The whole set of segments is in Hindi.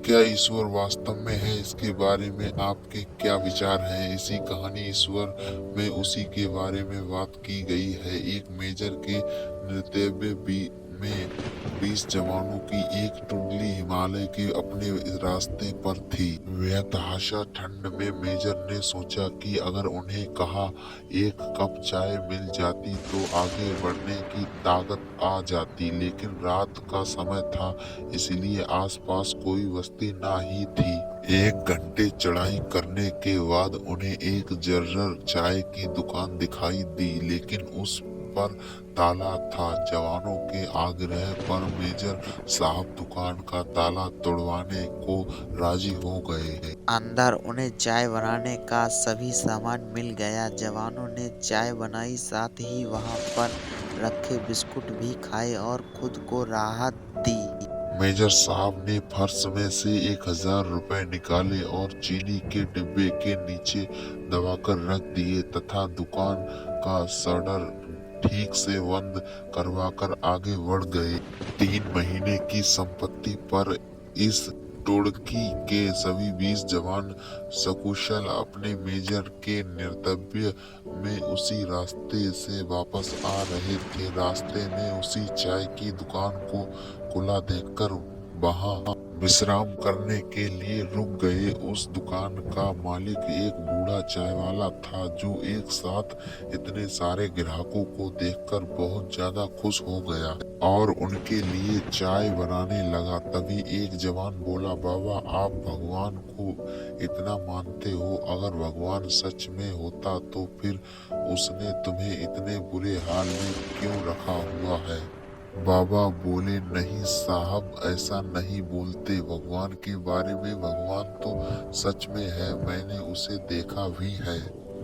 क्या ईश्वर वास्तव में है? इसके बारे में आपके क्या विचार हैं? इसी कहानी ईश्वर में उसी के बारे में बात की गई है। एक मेजर के में 20 जवानों की एक टुकड़ी हिमालय के अपने रास्ते पर थी। बेतहाशा ठंड में मेजर ने सोचा कि अगर उन्हें कहा एक कप चाय मिल जाती तो आगे बढ़ने की ताकत आ जाती, लेकिन रात का समय था इसलिए आसपास कोई बस्ती ना ही थी। 1 घंटे चढ़ाई करने के बाद उन्हें एक जर्जर चाय की दुकान दिखाई दी, लेकिन उस पर ताला था। जवानों के आग्रह पर मेजर साहब दुकान का ताला तोड़वाने को राजी हो गए। अंदर उन्हें चाय बनाने का सभी सामान मिल गया। जवानों ने चाय बनाई, साथ ही वहां पर रखे बिस्कुट भी खाए और खुद को राहत दी। मेजर साहब ने पर्स में से 1000 रुपए निकाले और चीनी के डिब्बे के नीचे दबाकर रख दिए तथा दुकान का शटर ठीक से बंद करवाकर आगे बढ़ गए। 3 महीने की संपत्ति पर इस टोळकी के सभी 20 जवान सकुशल अपने मेजर के निर्तव्य में उसी रास्ते से वापस आ रहे थे। रास्ते में उसी चाय की दुकान को खुला देखकर वहां विश्राम करने के लिए रुक गए। उस दुकान का मालिक एक बूढ़ा चाय वाला था जो एक साथ इतने सारे ग्राहकों को देखकर बहुत ज्यादा खुश हो गया और उनके लिए चाय बनाने लगा। तभी एक जवान बोला, बाबा आप भगवान को इतना मानते हो, अगर भगवान सच में होता तो फिर उसने तुम्हें इतने बुरे हाल में क्यों रखा हुआ है? बाबा बोले, नहीं साहब ऐसा नहीं बोलते, भगवान के बारे में भगवान तो सच में है, मैंने उसे देखा भी है।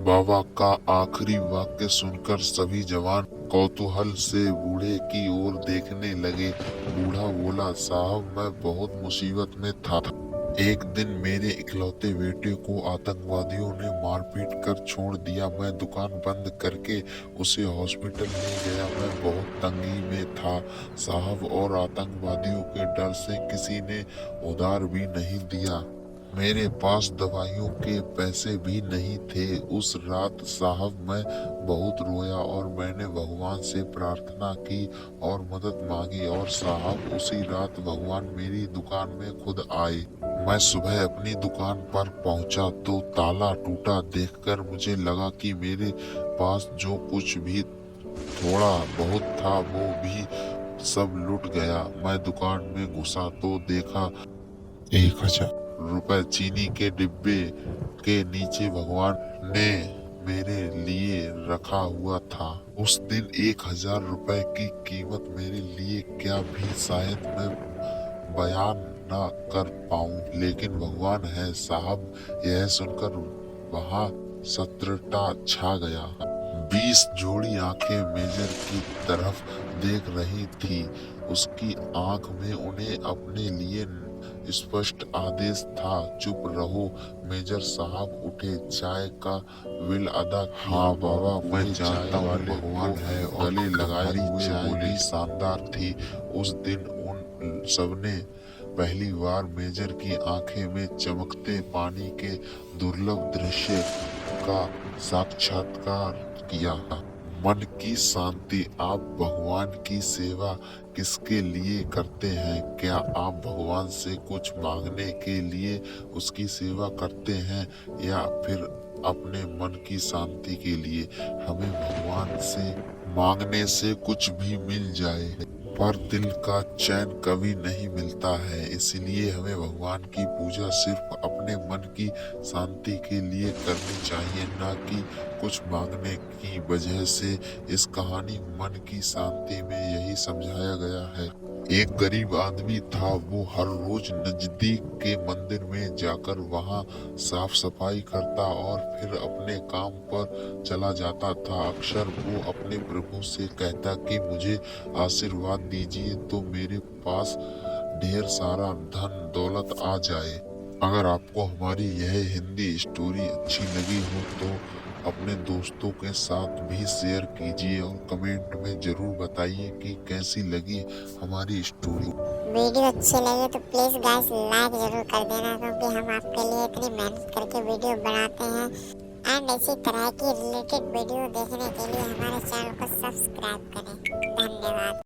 बाबा का आखिरी वाक्य सुनकर सभी जवान कौतूहल से बूढ़े की ओर देखने लगे। बूढ़ा बोला, साहब मैं बहुत मुसीबत में था। एक दिन मेरे इकलौते बेटे को आतंकवादियों ने मारपीट कर छोड़ दिया। मैं दुकान बंद करके उसे हॉस्पिटल ले गया। मैं बहुत तंगी में था साहब, और आतंकवादियों के डर से किसी ने उधार भी नहीं दिया। मेरे पास दवाइयों के पैसे भी नहीं थे। उस रात साहब मैं बहुत रोया और मैंने भगवान से प्रार्थना की और मदद मांगी, और साहब उसी रात भगवान मेरी दुकान में खुद आए। मैं सुबह अपनी दुकान पर पहुंचा तो ताला टूटा देखकर मुझे लगा कि मेरे पास जो कुछ भी थोड़ा बहुत था वो भी सब लुट गया। मैं दुकान में घुसा तो देखा 1000 रुपए चीनी के डिब्बे के नीचे भगवान ने मेरे लिए रखा हुआ था। उस दिन 1000 रुपए की कीमत मेरे लिए क्या भी शायद मैं बयान ना कर पाऊं, लेकिन भगवान है साहब। यह सुनकर वहां सन्नाटा छा गया। 20 जोड़ी आंखें मेजर की तरफ देख रही थी। उसकी आंख में उन्हें अपने लिए स्पष्ट आदेश था, चुप रहो। मेजर साहब उठे, चाय का बिल अदा किया। हाँ बाबा मैं जानता हूँ भगवान है, और गले लगाई हुए बोली शानदार थी। उस दिन उन सबने पहली बार मेजर की आंखें में चमकते पानी के दुर्लभ दृश्य का साक्षात्कार किया। मन की शांति। आप भगवान की सेवा किसके लिए करते हैं? क्या आप भगवान से कुछ मांगने के लिए उसकी सेवा करते हैं या फिर अपने मन की शांति के लिए? हमें भगवान से मांगने से कुछ भी मिल जाए, पर दिल का चैन कभी नहीं मिलता है। इसलिए हमें भगवान की पूजा सिर्फ अपने मन की शांति के लिए करनी चाहिए, ना कि कुछ मांगने की वजह से। इस कहानी मन की शांति में यही समझाया गया है। एक गरीब आदमी था, वो हर रोज नजदीक के मंदिर में जाकर वहां साफ सफाई करता और फिर अपने काम पर चला जाता था। अक्सर वो अपने प्रभु से कहता कि मुझे आशीर्वाद दीजिए तो मेरे पास ढेर सारा धन दौलत आ जाए। अगर आपको हमारी यह हिंदी स्टोरी अच्छी लगी हो तो अपने दोस्तों के साथ भी शेयर कीजिए और कमेंट में जरूर बताइए कि कैसी लगी हमारी स्टोरी। वीडियो अच्छी लगे तो प्लीज़ गाइस लाइक ज़रूर कर देना, क्योंकि हम आपके लिए इतनी मेहनत करके वीडियो बनाते हैं। एंड इसी तरह की रिलेटेड वीडियो देखने के लिए हमारे चैनल को सब्सक्राइब करें। धन्यवाद।